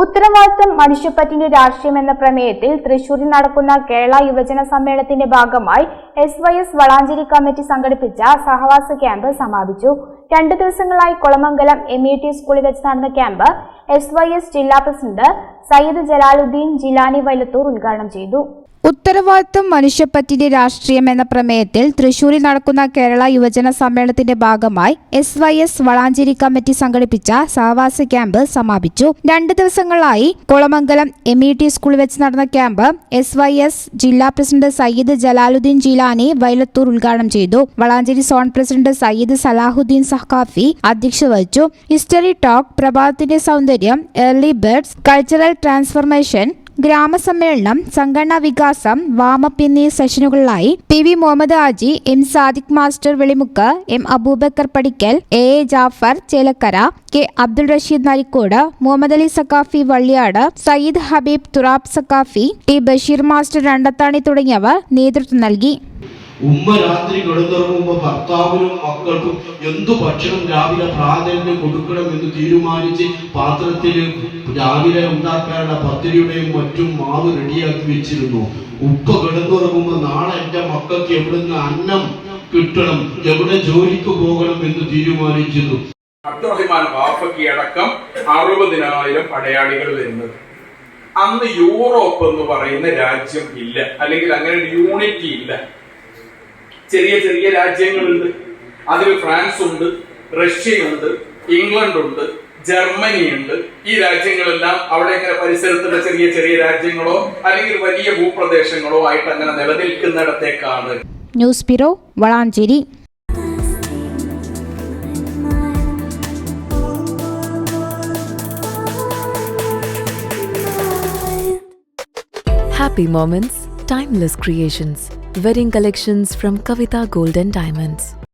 ഉത്തരവാദിത്തം മനുഷ്യപ്പറ്റിന്റെ രാഷ്ട്രീയം എന്ന പ്രമേയത്തിൽ തൃശൂരിൽ നടക്കുന്ന കേരള യുവജന സമ്മേളനത്തിന്റെ ഭാഗമായി SYS വളാഞ്ചേരി കമ്മിറ്റി സംഘടിപ്പിച്ച സഹവാസ ക്യാമ്പ് സമാപിച്ചു. 2 ദിവസങ്ങളായി കൊളമംഗലം MET സ്കൂളിൽ വെച്ച് നടന്ന ക്യാമ്പ് SYS ജില്ലാ പ്രസിഡന്റ് സയ്യിദ് ജലാലുദ്ദീൻ ജിലാനി വൈലത്തൂർ ഉദ്ഘാടനം ചെയ്തു. ഉത്തരവാദിത്തം മനുഷ്യപ്പറ്റിന്റെ രാഷ്ട്രീയം എന്ന പ്രമേയത്തിൽ തൃശൂരിൽ നടക്കുന്ന കേരള യുവജന സമ്മേളനത്തിന്റെ ഭാഗമായി SYS വളാഞ്ചേരി കമ്മിറ്റി സംഘടിപ്പിച്ച സഹവാസ ക്യാമ്പ് സമാപിച്ചു. 2 ദിവസങ്ങളായി കൊളമംഗലം MET സ്കൂളിൽ വെച്ച് നടന്ന ക്യാമ്പ് SYS ജില്ലാ പ്രസിഡന്റ് സയ്യിദ് ജലാലുദ്ദീൻ ജിലാനി വൈലത്തൂർ ഉദ്ഘാടനം ചെയ്തു. വളാഞ്ചേരി സോൺ പ്രസിഡന്റ് സയ്യിദ് സലാഹുദ്ദീൻ സഖാഫി അധ്യക്ഷത വഹിച്ചു. ഹിസ്റ്ററി ടോക്ക്, പ്രഭാതത്തിന്റെ സൗന്ദര്യം, ഏർലി ബേർഡ്സ്, കൾച്ചറൽ ട്രാൻസ്ഫർമേഷൻ, ഗ്രാമസമ്മേളനം, സംഘടനാ വികാസം, വാമപ്പ് എന്നീ സെഷനുകളിലായി PV Muhammad Haji, M Sadiq master Velimukku, M Abubakar Padikkal, AA Jafar Chelakkara, K Abdul Rasheed Narikode, Muhammad Ali Saqafi Valliyad, Sayyid Habeeb Thurab Saqafi, T Basheer master Randathani തുടങ്ങിയവർ നേതൃത്വം നൽകി. ഉമ്മ രാത്രി കിടന്നിറങ്ങുമ്പോൾ ഭർത്താവിനും മക്കൾക്കും എന്തു ഭക്ഷണം രാവിലെ പ്രാധാന്യം കൊടുക്കണം എന്ന് തീരുമാനിച്ച് പാത്രത്തിൽ രാവിലെ ഉണ്ടാക്കാനുള്ള പത്തിരിയുടെയും മറ്റും മാവ് റെഡിയാക്കി വെച്ചിരുന്നു. ഉപ്പ കിടന്നിറങ്ങുമ്പോൾ നാളെ എൻ്റെ മക്കൾക്ക് എവിടുന്ന് അന്നം കിട്ടണം, എവിടെ ജോലിക്ക് പോകണം എന്ന് തീരുമാനിച്ചിരുന്നു. അബ്ദുറഹിമാൻ ബാഫക്കി അടക്കം 60,000 പടയാളികൾ വരുന്നത്. അന്ന് യൂറോപ്പ് എന്ന് പറയുന്ന രാജ്യം ഇല്ല, അല്ലെങ്കിൽ അങ്ങനെ ഒരു യൂണിറ്റി ഇല്ല. ചെറിയ ചെറിയ രാജ്യങ്ങളുണ്ട്. അതിൽ ഫ്രാൻസ് ഉണ്ട്, റഷ്യയുണ്ട്, ഇംഗ്ലണ്ട് ഉണ്ട്, ജർമ്മനി ഉണ്ട്. ഈ രാജ്യങ്ങളെല്ലാം അവിടെ ഇങ്ങനെ പരിസരത്തുള്ള ചെറിയ ചെറിയ രാജ്യങ്ങളോ അല്ലെങ്കിൽ വലിയ ഭൂപ്രദേശങ്ങളോ ആയിട്ട് അങ്ങനെ നിലനിൽക്കുന്നിടത്തേക്കാണ്. News bureau, Valanchery. Happy moments, timeless creations. Wedding collections from Kavita Gold and Diamonds.